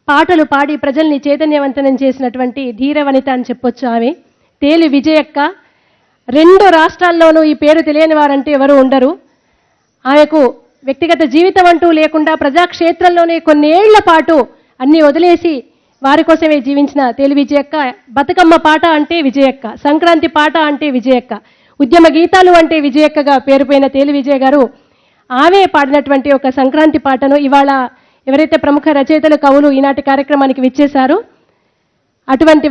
పాటలు పాడి ప్రజల్ని చైతన్యవంతం చేసినటువంటి ధీరవనిత అని చెప్పొచ్చు. ఆమె తేలి విజయక్క. 2 రాష్ట్రాల్లోనూ ఈ పేరు తెలియని వారంటే ఎవరు ఉండరు. ఆమెకు వ్యక్తిగత జీవితం అంటూ లేకుండా ప్రజాక్షేత్రంలోనే కొన్నేళ్ల పాటు అన్నీ వదిలేసి వారి కోసమే జీవించిన తేలి విజయక్క. బతుకమ్మ పాట అంటే విజయక్క, సంక్రాంతి పాట అంటే విజయక్క, ఉద్యమ గీతాలు అంటే విజయక్కగా పేరుపోయిన తేలి విజయ గారు ఆమె పాడినటువంటి ఒక సంక్రాంతి పాటను ఇవాళ ఎవరైతే ప్రముఖ రచయితలు కవులు ఈనాటి కార్యక్రమానికి విచ్చేశారో అటువంటి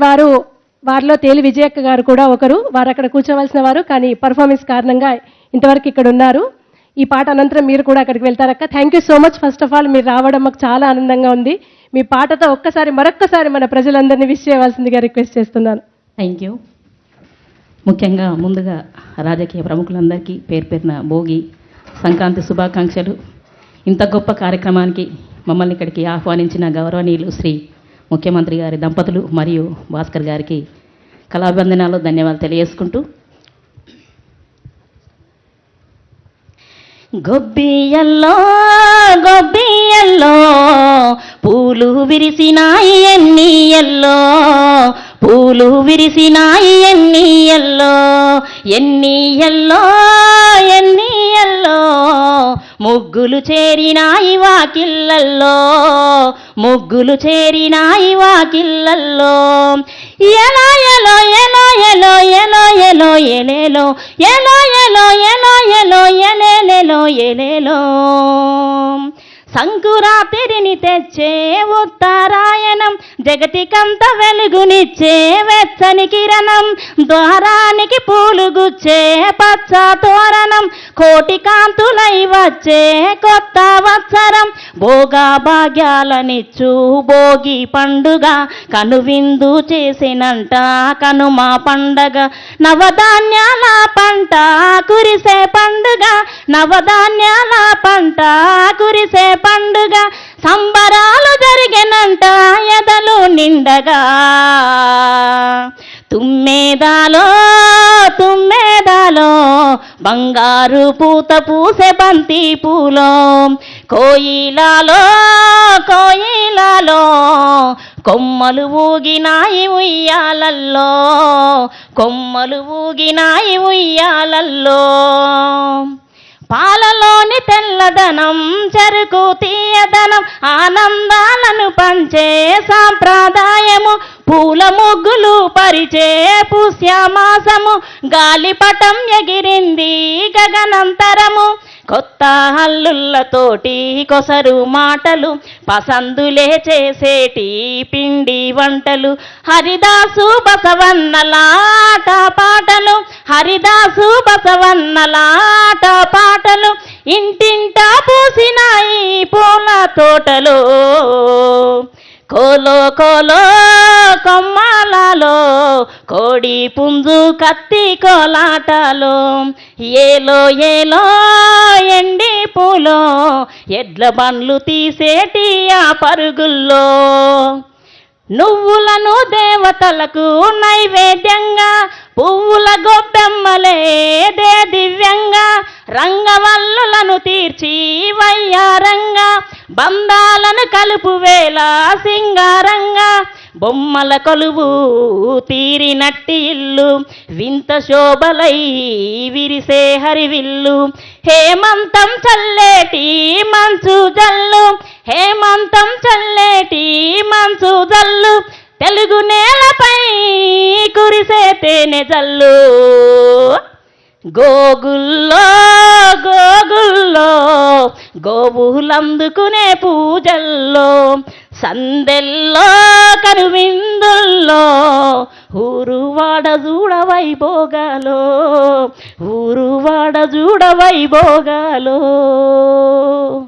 వారిలో తేలి విజయక్క గారు కూడా ఒకరు. వారు అక్కడ కూర్చోవలసిన వారు, కానీ పర్ఫార్మెన్స్ కారణంగా ఇంతవరకు ఇక్కడ ఉన్నారు. ఈ పాట అనంతరం మీరు కూడా అక్కడికి వెళ్తారక్క. Thank you so much. First of all మీరు రావడం మాకు చాలా ఆనందంగా ఉంది. మీ పాటతో మరొక్కసారి మన ప్రజలందరినీ విష్ చేయవలసిందిగా రిక్వెస్ట్ చేస్తున్నాను. Thank you. ముఖ్యంగా ముందుగా రాజకీయ ప్రముఖులందరికీ పేరు పేరున భోగి సంక్రాంతి శుభాకాంక్షలు. ఇంత గొప్ప కార్యక్రమానికి మమ్మల్ని ఇక్కడికి ఆహ్వానించిన గౌరవనీయులు శ్రీ ముఖ్యమంత్రి గారి దంపతులు మరియు భాస్కర్ గారికి కళాబంధనాలు ధన్యవాదాలు తెలియజేసుకుంటూ, గొబ్బియల్లో గొబ్బియల్లో పూలు విరిసినాయి ఎన్నియల్లో, పూలు విరిసినాయి ఎన్నియల్లో, ఎన్నియల్లో ఎన్నియల్లో ముగ్గులు చేరినాయి వాకిళ్ళల్లో, ముగ్గులు చేరినాయి వాకిళ్ళల్లో, ఎలో ఎలో ఎలో ఎలో ఎలో ఎలో ఎలేలో ఎలో ఎలో ఎలో ఎలో ఎలేలో ఎలేలో సంకురాతిరిని తెచ్చే ఉత్తరాయణం, జగతికంత వెలుగునిచ్చే వెచ్చని కిరణం, ద్వారానికి పూలు గుచ్చే పచ్చ తోరణం, కోటి కాంతులై వచ్చే కొత్త వత్సరం, భోగా భాగ్యాలనిచ్చు భోగి పండుగ, కనువిందు చేసినంట కనుమ పండగ, నవధాన్యాల పంట కురిసే పండుగ, నవధాన్యాల పంట కురిసే పండుగ, సంబరాలు జరిగినంట ఎదలు నిండగా, తుమ్మేదాలో తుమ్మేదాలో బంగారు పూత పూసే బంతి పూలో, కోయిలాలో కోయిలాలో కొమ్మలు ఊగినాయి ఉయ్యాలల్లో, కొమ్మలు ఊగినాయి ఉయ్యాలల్లో, పాలలోని తెల్లదనం చెరుకు తీయదనం, ఆనందాలను పంచే సాంప్రదాయము, పూల ముగ్గులు పరిచే పుష్యమాసము, గాలిపటం ఎగిరింది గగనంతరము, కొత్త హల్లుళ్ళతోటి కొసరు మాటలు, పసందులే చేసేటి పిండి వంటలు, హరిదాసు బసవన్నలాట పాటలు, హరిదాసు బసవన్నలాట పాటలు, ఇంటింటా పూసినాయి పూల తోటలు, కోలో కోలో కొమ్మాలలో కోడి పుంజు కత్తి కోలాటాలో, ఏలో ఏలో ఎండి పూలో ఎడ్ల బండ్లు తీసేటి ఆ పరుగుల్లో, నువ్వులను దేవతలకు నైవేద్యంగా పువ్వుల గొబ్బెమ్మలే దే దివ్యంగా, రంగవల్లులను తీర్చి వయ్యారంగా, బంధాలను కలుపు వేళ సింగారంగా, బొమ్మల కొలువు తీరినట్టి ఇల్లు వింత శోభలై విరిసే హరివిల్లు, హేమంతం చల్లేటి మంచు జల్లు, హేమంతం చల్లేటి మంచు జల్లు, తెలుగు నేలపై కురిసే తేనె జల్లు, గోగుల్లో గోగుల్లో గోవులందుకునే పూజల్లో, సందెల్లో కనువిందుల్లో ఊరువాడ చూడ వైభోగాలో, ఊరువాడ చూడ వైభోగాలో.